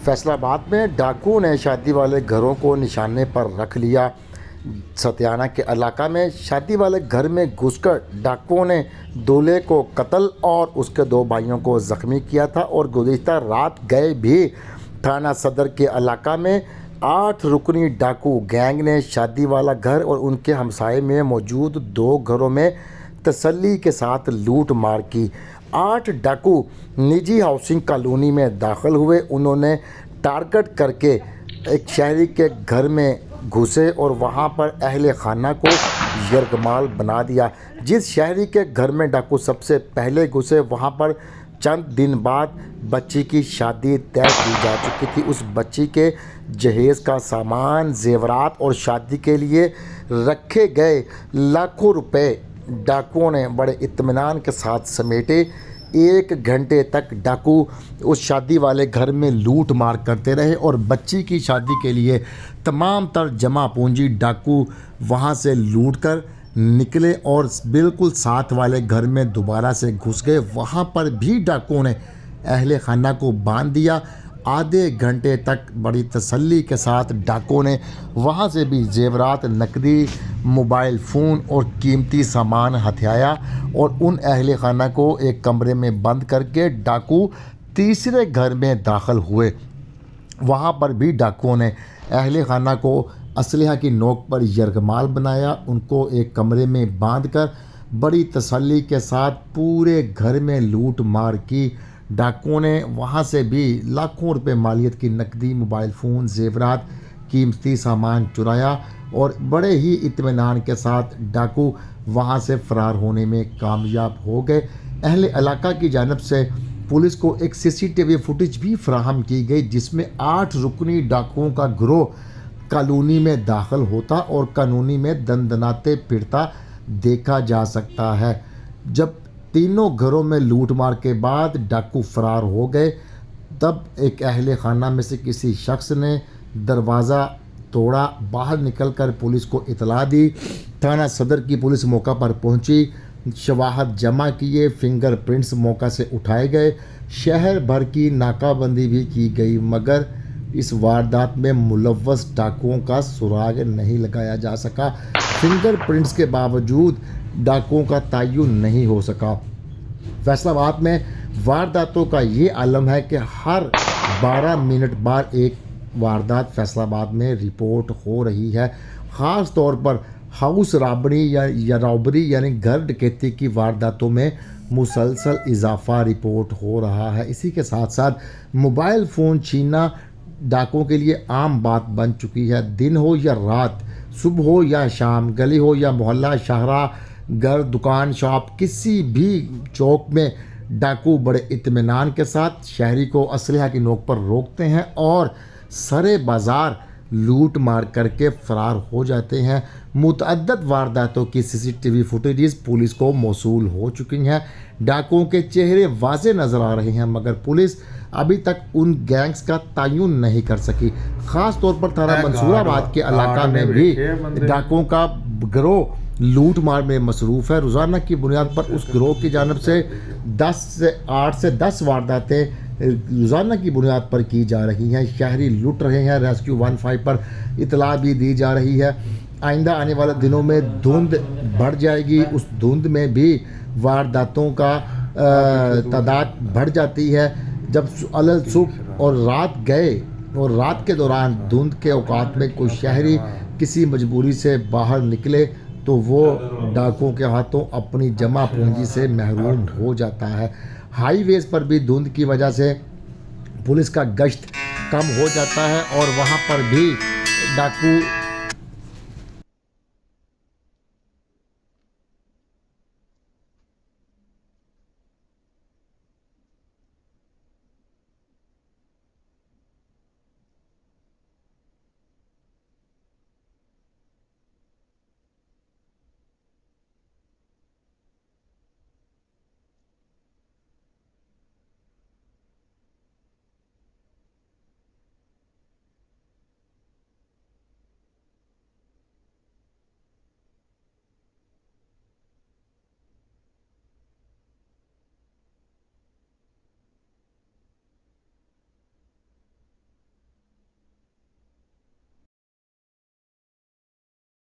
فیصل آباد میں ڈاکو نے شادی والے گھروں کو نشانے پر رکھ لیا۔ ستیانہ کے علاقہ میں شادی والے گھر میں گھس کر ڈاکوؤں نے دولہے کو قتل اور اس کے 2 بھائیوں کو زخمی کیا تھا اور گزشتہ رات گئے بھی تھانہ صدر کے علاقہ میں 8 رکنی ڈاکو گینگ نے شادی والا گھر اور ان کے ہمسائے میں موجود 2 گھروں میں تسلی کے ساتھ لوٹ مار کی۔ 8 ڈاکو نجی ہاؤسنگ کالونی میں داخل ہوئے۔ انہوں نے ٹارگٹ کر کے ایک شہری کے گھر میں گھسے اور وہاں پر اہل خانہ کو یرغمال بنا دیا۔ جس شہری کے گھر میں ڈاکو سب سے پہلے گھسے وہاں پر چند دن بعد بچی کی شادی طے کی جا چکی تھی۔ اس بچی کے جہیز کا سامان، زیورات اور شادی کے لیے رکھے گئے لاکھوں روپے ڈاکوؤں نے بڑے اطمینان کے ساتھ سمیٹے۔ 1 گھنٹے تک ڈاکو اس شادی والے گھر میں لوٹ مار کرتے رہے اور بچی کی شادی کے لیے تمام تر جمع پونجی ڈاکو وہاں سے لوٹ کر نکلے اور بالکل ساتھ والے گھر میں دوبارہ سے گھس گئے۔ وہاں پر بھی ڈاکوؤں نے اہل خانہ کو باندھ دیا۔ آدھے گھنٹے تک بڑی تسلی کے ساتھ ڈاکوؤں نے وہاں سے بھی زیورات، نقدی، موبائل فون اور قیمتی سامان ہتھیایا اور ان اہل خانہ کو ایک کمرے میں بند کر کے ڈاکو تیسرے گھر میں داخل ہوئے۔ وہاں پر بھی ڈاکوؤں نے اہل خانہ کو اسلحہ کی نوک پر یرغمال بنایا۔ ان کو ایک کمرے میں باندھ کر بڑی تسلی کے ساتھ پورے گھر میں لوٹ مار کی۔ ڈاکوؤں نے وہاں سے بھی لاکھوں روپے مالیت کی نقدی، موبائل فون، زیورات، قیمتی سامان چرایا اور بڑے ہی اطمینان کے ساتھ ڈاکو وہاں سے فرار ہونے میں کامیاب ہو گئے۔ اہل علاقہ کی جانب سے پولیس کو ایک CCTV فوٹیج بھی فراہم کی گئی جس میں 8 رکنی ڈاکوؤں کا گروہ کالونی میں داخل ہوتا اور کالونی میں دندناتے پھرتا دیکھا جا سکتا ہے۔ جب تینوں گھروں میں لوٹ مار کے بعد ڈاکو فرار ہو گئے تب ایک اہل خانہ میں سے کسی شخص نے دروازہ توڑا، باہر نکل کر پولیس کو اطلاع دی۔ تھانہ صدر کی پولیس موقع پر پہنچی، شواہد جمع کیے، فنگر پرنٹس موقع سے اٹھائے گئے، شہر بھر کی ناکہ بندی بھی کی گئی مگر اس واردات میں ملوث ڈاکوؤں کا سراغ نہیں لگایا جا سکا۔ فنگر پرنٹس کے باوجود ڈاکوؤں کا تعین نہیں ہو سکا۔ فیصل آباد میں وارداتوں کا یہ عالم ہے کہ ہر 12 منٹ بعد ایک واردات فیصل آباد میں رپورٹ ہو رہی ہے۔ خاص طور پر ہاؤس رابری یا رابری یعنی گھر ڈکیتی کی وارداتوں میں مسلسل اضافہ رپورٹ ہو رہا ہے۔ اسی کے ساتھ ساتھ موبائل فون چھیننا ڈاکوؤں کے لیے عام بات بن چکی ہے۔ دن ہو یا رات، صبح ہو یا شام، گلی ہو یا محلہ، شاہراہ، گھر، دکان، شاپ، کسی بھی چوک میں ڈاکو بڑے اطمینان کے ساتھ شہری کو اسلحہ کی نوک پر روکتے ہیں اور سرے بازار لوٹ مار کر کے فرار ہو جاتے ہیں۔ متعدد وارداتوں کی CCTV فوٹیجز پولیس کو موصول ہو چکی ہیں۔ ڈاکوؤں کے چہرے واضح نظر آ رہے ہیں مگر پولیس ابھی تک ان گینگز کا تعین نہیں کر سکی۔ خاص طور پر تھانہ منصور آباد کے علاقہ میں بھی ڈاکوؤں کا گروہ لوٹ مار میں مصروف ہے۔ روزانہ کی بنیاد پر اس گروہ کی جانب سے 8 سے 10 وارداتیں روزانہ کی بنیاد پر کی جا رہی ہیں۔ شہری لٹ رہے ہیں۔ ریسکیو 15 پر اطلاع بھی دی جا رہی ہے۔ آئندہ آنے والے دنوں میں دھند بڑھ جائے گی، اس دھند میں بھی وارداتوں کا تعداد بڑھ جاتی ہے۔ جب صبح اور رات گئے اور رات کے دوران دھند کے اوقات میں کوئی شہری کسی مجبوری سے باہر نکلے تو وہ ڈاکوؤں کے ہاتھوں اپنی جمع پونجی سے محروم ہو جاتا ہے۔ ہائی ویز پر بھی دھند کی وجہ سے پولیس کا گشت کم ہو جاتا ہے اور وہاں پر بھی ڈاکو